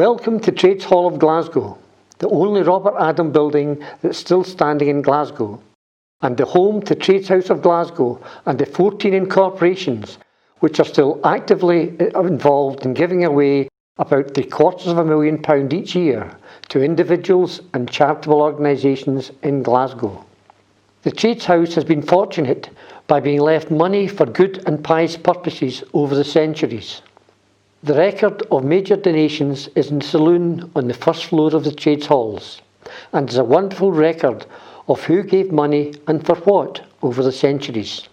Welcome to Trades Hall of Glasgow, the only Robert Adam building that's still standing in Glasgow, and the home to Trades House of Glasgow and the 14 incorporations which are still actively involved in giving away about £750,000 each year to individuals and charitable organisations in Glasgow. The Trades House has been fortunate by being left money for good and pious purposes over the centuries. The record of major donations is in the Saloon on the first floor of the Trades Halls, and is a wonderful record of who gave money and for what over the centuries.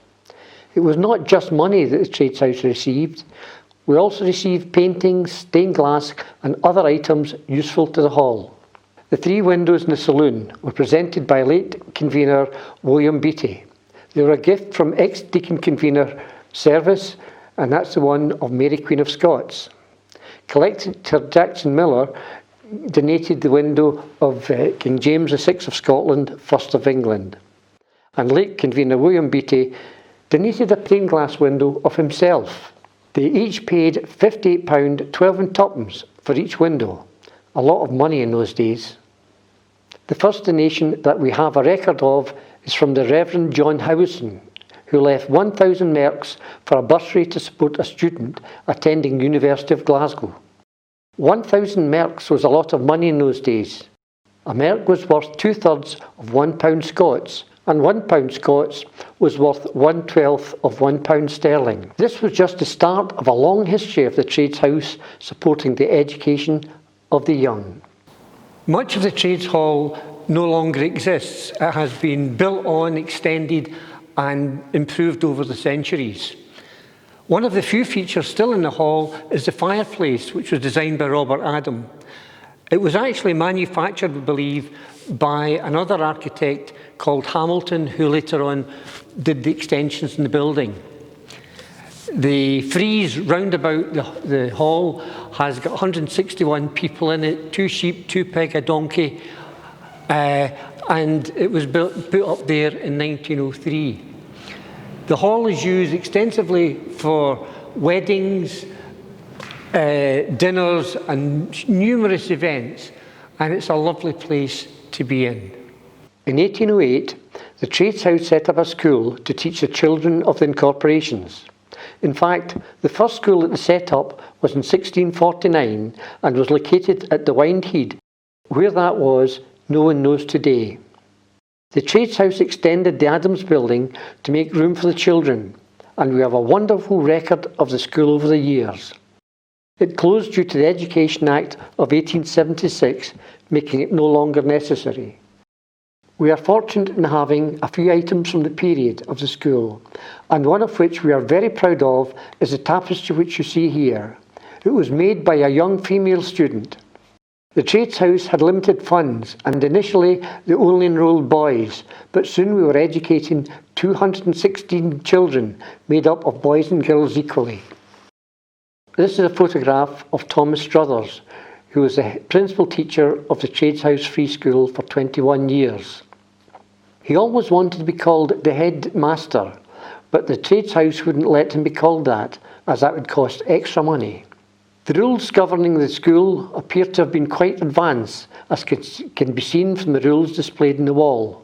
It was not just money that the Trades House received. We also received paintings, stained glass and other items useful to the hall. The 3 windows in the Saloon were presented by late convener William Beattie. They were a gift from ex-deacon convener Service, and that's the one of Mary Queen of Scots. Collector Jackson Miller donated the window of King James VI of Scotland, 1st of England. And late convener William Beattie donated a plain glass window of himself. They each paid £58, 12 and twopence for each window. A lot of money in those days. The first donation that we have a record of is from the Reverend John Howison, who left 1,000 merks for a bursary to support a student attending University of Glasgow. 1,000 merks was a lot of money in those days. A merk was worth 2/3 of £1 Scots, and £1 Scots was worth 1/12 of £1 sterling. This was just the start of a long history of the Trades House supporting the education of the young. Much of the Trades Hall no longer exists. It has been built on, extended and improved over the centuries. One of the few features still in the hall is the fireplace, which was designed by Robert Adam. It was actually manufactured, we believe, by another architect called Hamilton, who later on did the extensions in the building. The frieze round about the hall has got 161 people in it, 2 sheep, 2 pig, a donkey, and it was put up there in 1903. The hall is used extensively for weddings, dinners and numerous events, and it's a lovely place to be in. In 1808, the Trades House set up a school to teach the children of the incorporations. In fact, the first school that they set up was in 1649 and was located at the Windhead. Where that was, no one knows today. The Trades House extended the Adams building to make room for the children, and we have a wonderful record of the school over the years. It closed due to the Education Act of 1876, making it no longer necessary. We are fortunate in having a few items from the period of the school, and one of which we are very proud of is the tapestry which you see here. It was made by a young female student. The Trades House had limited funds, and initially they only enrolled boys, but soon we were educating 216 children made up of boys and girls equally. This is a photograph of Thomas Struthers, who was the principal teacher of the Trades House Free School for 21 years. He always wanted to be called the head master, but the Trades House wouldn't let him be called that, as that would cost extra money. The rules governing the school appear to have been quite advanced, as can be seen from the rules displayed on the wall.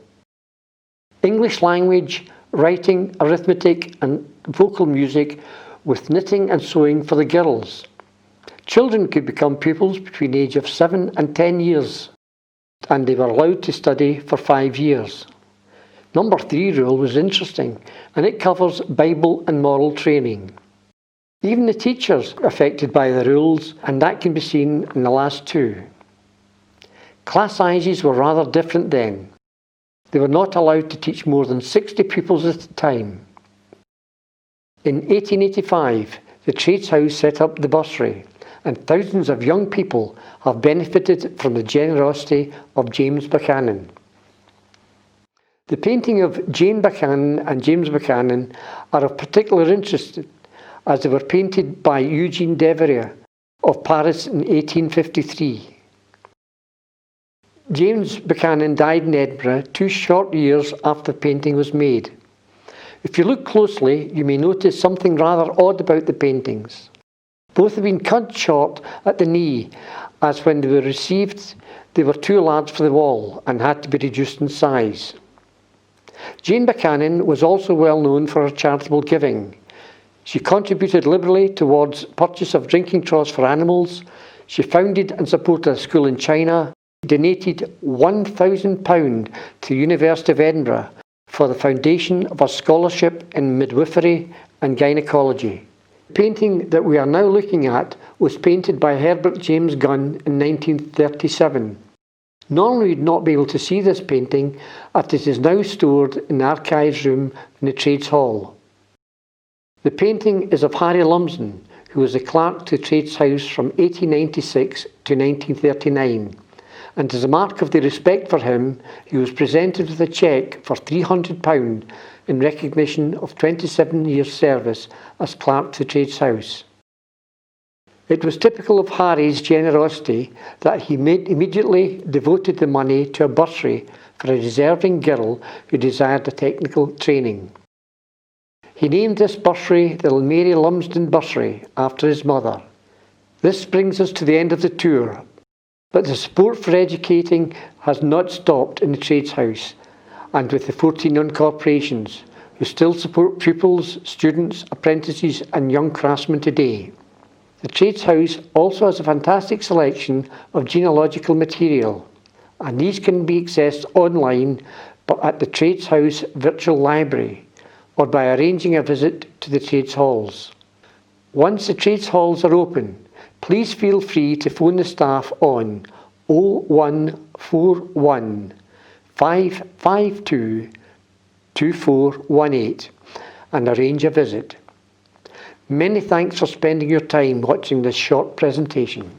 English language, writing, arithmetic and vocal music, with knitting and sewing for the girls. Children could become pupils between the age of 7 and 10 years, and they were allowed to study for 5 years. Number 3 rule was interesting, and it covers Bible and moral training. Even the teachers were affected by the rules, and that can be seen in the last 2. Class sizes were rather different then. They were not allowed to teach more than 60 pupils at a time. In 1885, the Trades House set up the bursary, and thousands of young people have benefited from the generosity of James Buchanan. The painting of Jane Buchanan and James Buchanan are of particular interest, as they were painted by Eugene Devereux of Paris in 1853. James Buchanan died in Edinburgh 2 short years after the painting was made. If you look closely, you may notice something rather odd about the paintings. Both have been cut short at the knee, as when they were received they were too large for the wall and had to be reduced in size. Jane Buchanan was also well known for her charitable giving. She contributed liberally towards purchase of drinking troughs for animals. She founded and supported a school in China, donated £1,000 to the University of Edinburgh for the foundation of a scholarship in midwifery and gynecology. The painting that we are now looking at was painted by Herbert James Gunn in 1937. Normally you'd not be able to see this painting, as it is now stored in the archives room in the Trades Hall. The painting is of Harry Lumsden, who was the clerk to the Trades House from 1896 to 1939, and as a mark of the respect for him, he was presented with a cheque for £300 in recognition of 27 years' service as clerk to the Trades House. It was typical of Harry's generosity that he immediately devoted the money to a bursary for a deserving girl who desired a technical training. He named this bursary the Mary Lumsden Bursary after his mother. This brings us to the end of the tour, but the support for educating has not stopped in the Trades House and with the 14 non-corporations, who still support pupils, students, apprentices and young craftsmen today. The Trades House also has a fantastic selection of genealogical material, and these can be accessed online but at the Trades House Virtual Library or by arranging a visit to the Trades Halls. Once the Trades Halls are open, please feel free to phone the staff on 0141 552 2418 and arrange a visit. Many thanks for spending your time watching this short presentation.